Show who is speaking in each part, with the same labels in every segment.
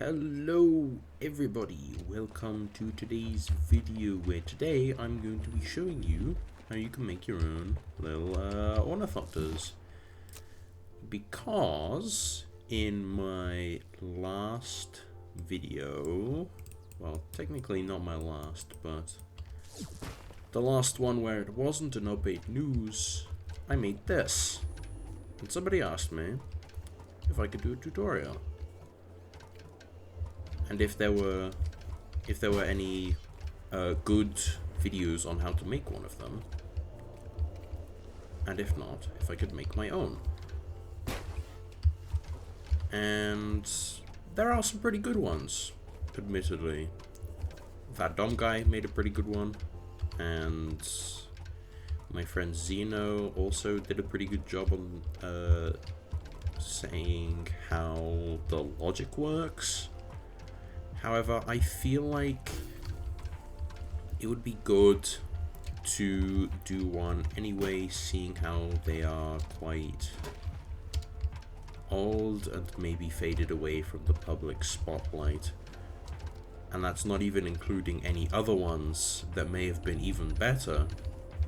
Speaker 1: Hello everybody, welcome to today's video where today I'm going to be showing you how you can make your own little ornithopters. Because in my last video, well technically not my last, but the last one where it wasn't an update news, I made this. And somebody asked me if I could do a tutorial. And if there were any good videos on how to make one of them, and if not, if I could make my own. And there are some pretty good ones, admittedly. That dumb guy made a pretty good one, and my friend Zeno also did a pretty good job on saying how the logic works. However, I feel like it would be good to do one anyway, seeing how they are quite old and maybe faded away from the public spotlight. And that's not even including any other ones that may have been even better,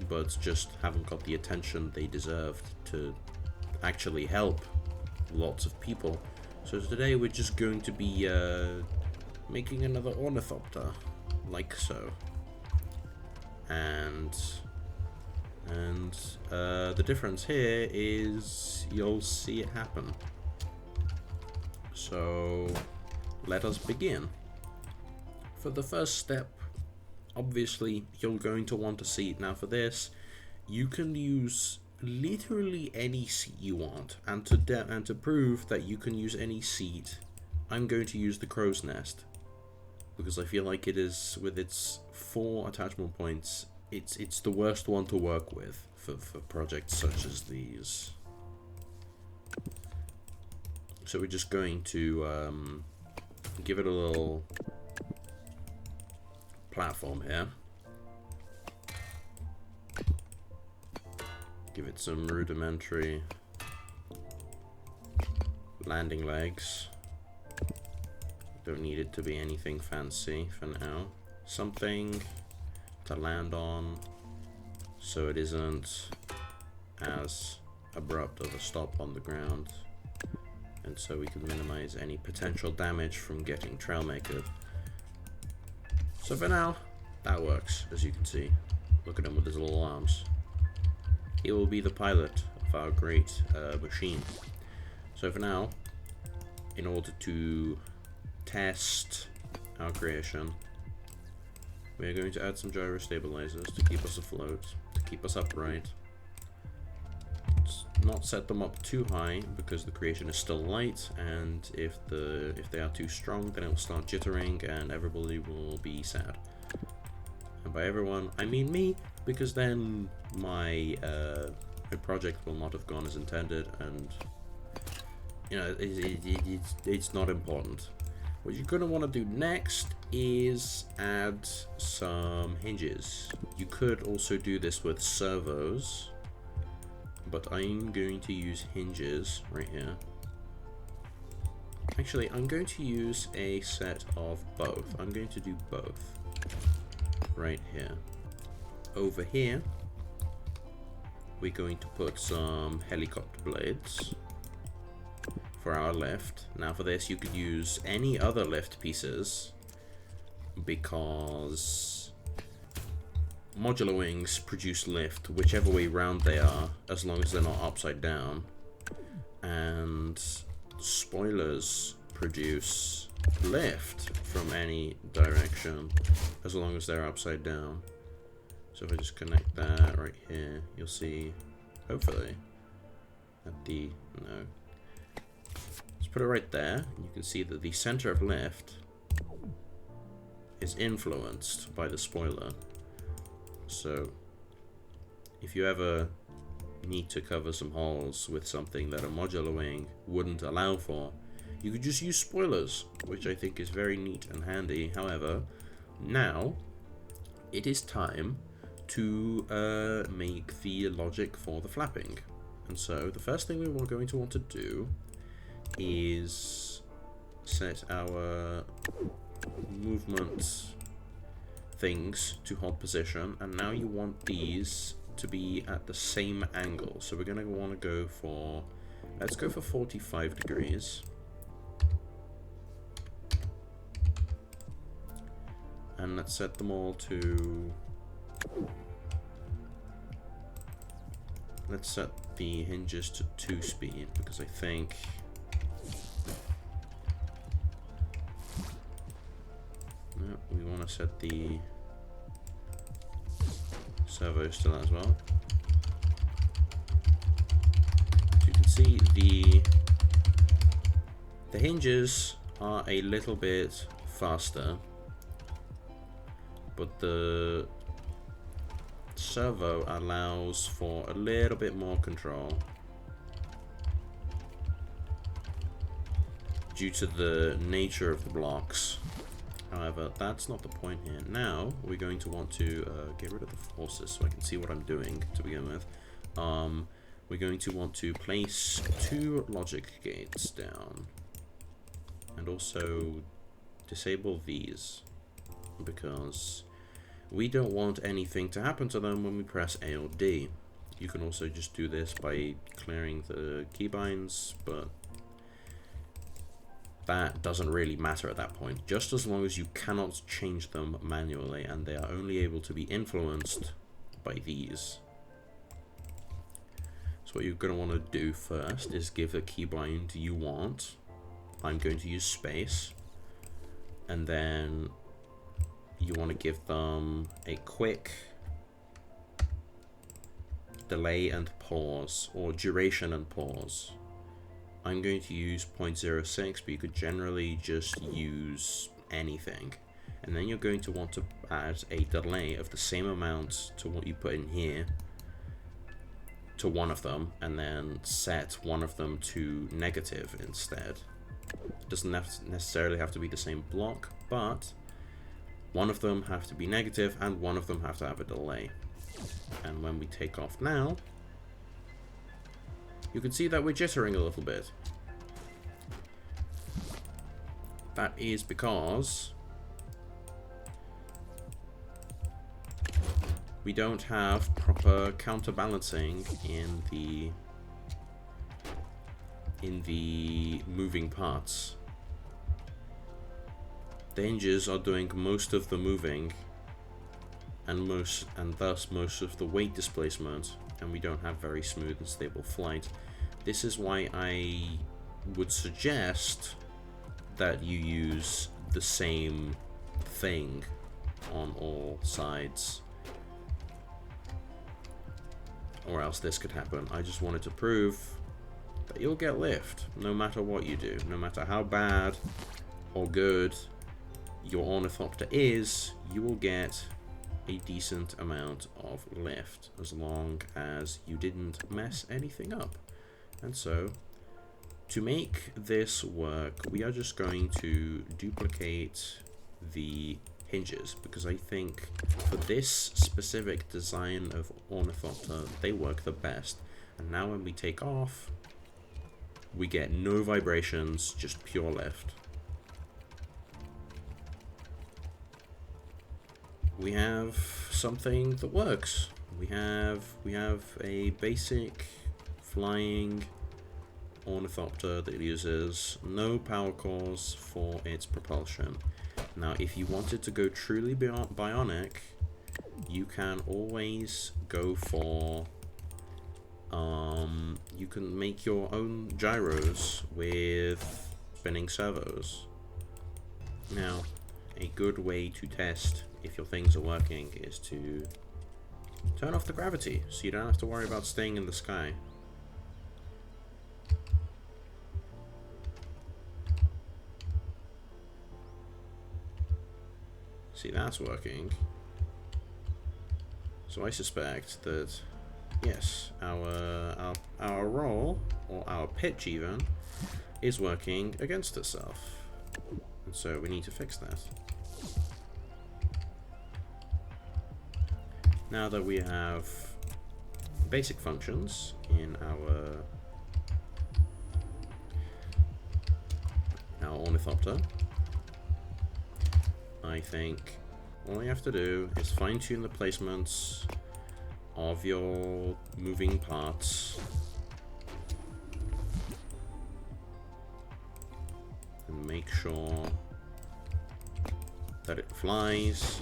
Speaker 1: but just haven't got the attention they deserved to actually help lots of people. So today we're just going to be making another ornithopter, like so. And the difference here is you'll see it happen. So let us begin. For the first step, obviously you're going to want a seat. Now for this, you can use literally any seat you want, and to prove that you can use any seat, I'm going to use the crow's nest, because I feel like it is, with its 4 attachment points, it's the worst one to work with for projects such as these. So we're just going to give it a little platform here. Give it some rudimentary landing legs. Don't need it to be anything fancy for now. Something to land on so it isn't as abrupt of a stop on the ground, and so we can minimize any potential damage from getting trailmakered. So for now, that works, as you can see. Look at him with his little arms. He will be the pilot of our great machine. So for now, in order to test our creation, we're going to add some gyro stabilizers to keep us afloat, to keep us upright. Let's not set them up too high because the creation is still light, and if they are too strong, then it will start jittering and everybody will be sad. And by everyone, I mean me, because then my project will not have gone as intended, and you know, it's not important. What you're going to want to do next is add some hinges. You could also do this with servos, but I'm going to use hinges right here. Actually, I'm going to use a set of both. I'm going to do both right here. Over here, we're going to put some helicopter blades for our lift. Now for this, you could use any other lift pieces, because modular wings produce lift whichever way round they are, as long as they're not upside down, and spoilers produce lift from any direction as long as they're upside down. So if I just connect that right here, you'll see, hopefully, at the, no, let's put it right there. You can see that the center of lift is influenced by the spoiler. So if you ever need to cover some holes with something that a modular wing wouldn't allow for, you could just use spoilers, which I think is very neat and handy. However, now it is time to make the logic for the flapping. And so the first thing we're going to want to do is set our movement things to hold position, and now you want these to be at the same angle. So we're going to want to go for, let's go for 45 degrees. And let's set them all to, let's set the hinges to 2 speed, because I think no, we want to set the servos to that as well. So you can see the hinges are a little bit faster, but the servo allows for a little bit more control due to the nature of the blocks. However, that's not the point here. Now we're going to want to get rid of the forces so I can see what I'm doing to begin with. We're going to want to place 2 logic gates down and also disable these, because we don't want anything to happen to them when we press A or D. You can also just do this by clearing the keybinds, but that doesn't really matter at that point, just as long as you cannot change them manually and they are only able to be influenced by these. So what you're going to want to do first is give the keybind you want. I'm going to use space, and then you want to give them a quick delay and pause, or duration and pause. I'm going to use 0.06, but you could generally just use anything. And then you're going to want to add a delay of the same amount to what you put in here to one of them, and then set one of them to negative instead. It doesn't necessarily have to be the same block, but one of them have to be negative and one of them have to have a delay. And when we take off now, you can see that we're jittering a little bit. That is because we don't have proper counterbalancing in the moving parts. The hinges are doing most of the moving and thus most of the weight displacement, and we don't have very smooth and stable flight. This is why I would suggest that you use the same thing on all sides, or else this could happen. I just wanted to prove that you'll get lift no matter what you do, no matter how bad or good your Ornithopter is, you will get a decent amount of lift as long as you didn't mess anything up. And so to make this work, we are just going to duplicate the hinges, because I think for this specific design of Ornithopter they work the best. And now when we take off, we get no vibrations, just pure lift. We have something that works. We have a basic flying Ornithopter that uses no power cores for its propulsion. Now, if you wanted to go truly bionic, you can always go for you can make your own gyros with spinning servos. Now, a good way to test if your things are working is to turn off the gravity, so you don't have to worry about staying in the sky. See, that's working. So I suspect that, yes, our roll, or our pitch even, is working against itself. And so we need to fix that. Now that we have basic functions in Now, Ornithopter, I think all you have to do is fine-tune the placements of your moving parts and make sure that it flies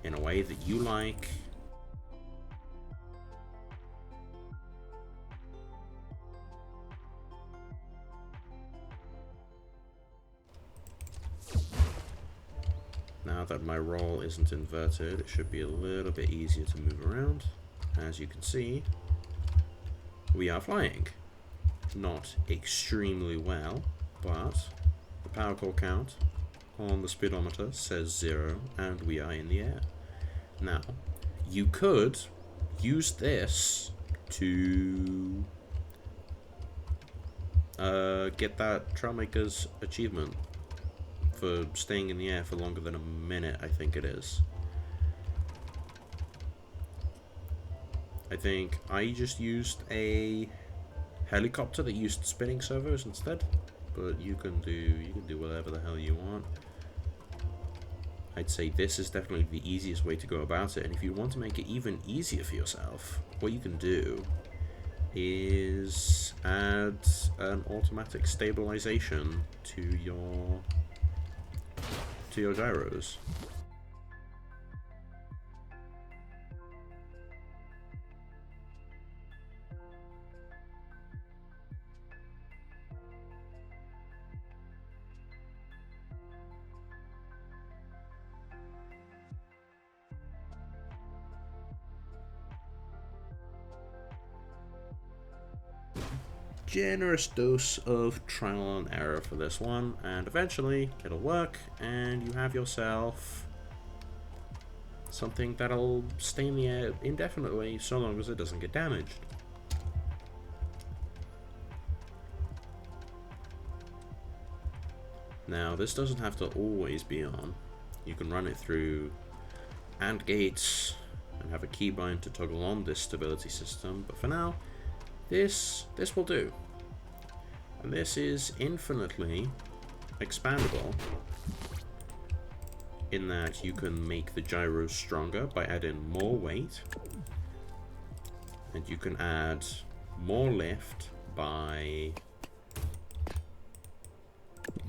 Speaker 1: in a way that you like. Now that my roll isn't inverted, it should be a little bit easier to move around. As you can see, we are flying. Not extremely well, but the power core count on the speedometer says 0 and we are in the air. Now, you could use this to get that Trailmaker's achievement for staying in the air for longer than a minute, I think it is. I think I just used a helicopter that used spinning servos instead, but you can do whatever the hell you want. I'd say this is definitely the easiest way to go about it, and if you want to make it even easier for yourself, what you can do is add an automatic stabilisation to your gyros. Generous dose of trial and error for this one, and eventually it'll work and you have yourself something that'll stay in the air indefinitely so long as it doesn't get damaged. Now, this doesn't have to always be on. You can run it through AND gates and have a keybind to toggle on this stability system, but for now this will do. And this is infinitely expandable in that you can make the gyros stronger by adding more weight, and you can add more lift by,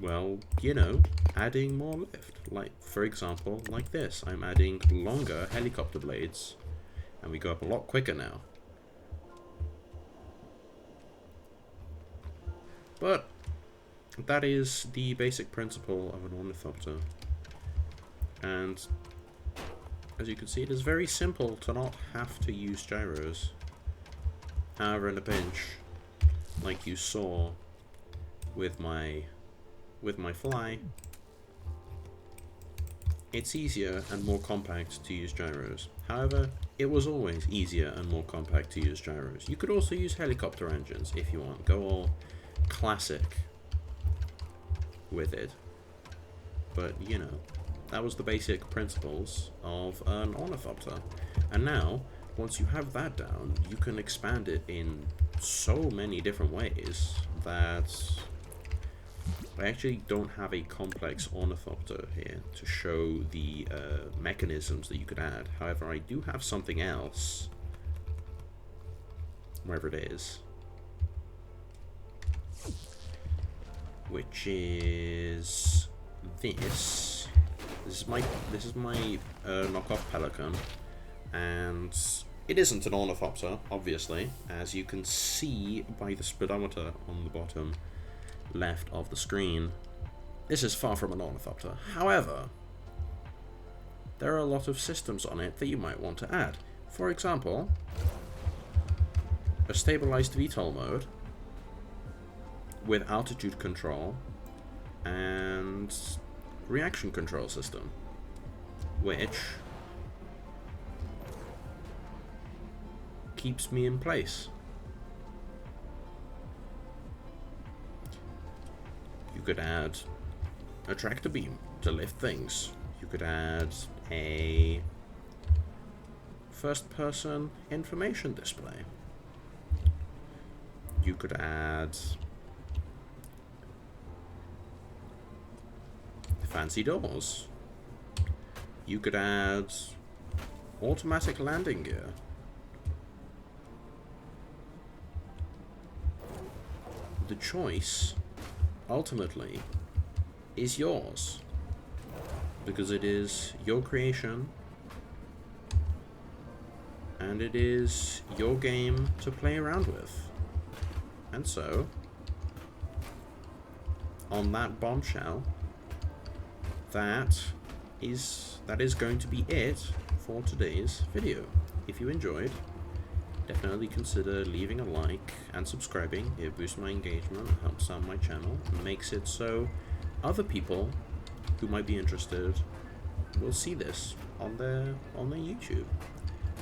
Speaker 1: well, you know, adding more lift. Like, for example, like this. I'm adding longer helicopter blades, and we go up a lot quicker now. But that is the basic principle of an ornithopter. And as you can see, it is very simple to not have to use gyros. However, in a pinch, like you saw with my fly, it's easier and more compact to use gyros. However, it was always easier and more compact to use gyros. You could also use helicopter engines if you want. Go all classic with it. But, you know, that was the basic principles of an ornithopter. And now, once you have that down, you can expand it in so many different ways that I actually don't have a complex ornithopter here to show the mechanisms that you could add. However, I do have something else, wherever it is, which is this. This is my knockoff Pelican, and it isn't an ornithopter, obviously, as you can see by the speedometer on the bottom left of the screen. This is far from an ornithopter. However, there are a lot of systems on it that you might want to add. For example, a stabilized VTOL mode with altitude control and reaction control system, which keeps me in place. You could add a tractor beam to lift things. You could add a first-person information display. You could add fancy doors. You could add automatic landing gear. The choice, ultimately, is yours. Because it is your creation. And it is your game to play around with. And so, on that bombshell, that is going to be it for today's video. If you enjoyed, definitely consider leaving a like and subscribing. It boosts my engagement, helps out my channel, and makes it so other people who might be interested will see this on their YouTube,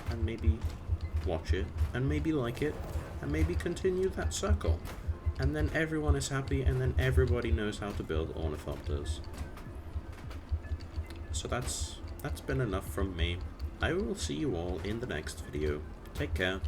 Speaker 1: and maybe watch it, and maybe like it, and maybe continue that circle. And then everyone is happy, and then everybody knows how to build ornithopters. So that's been enough from me. I will see you all in the next video. Take care.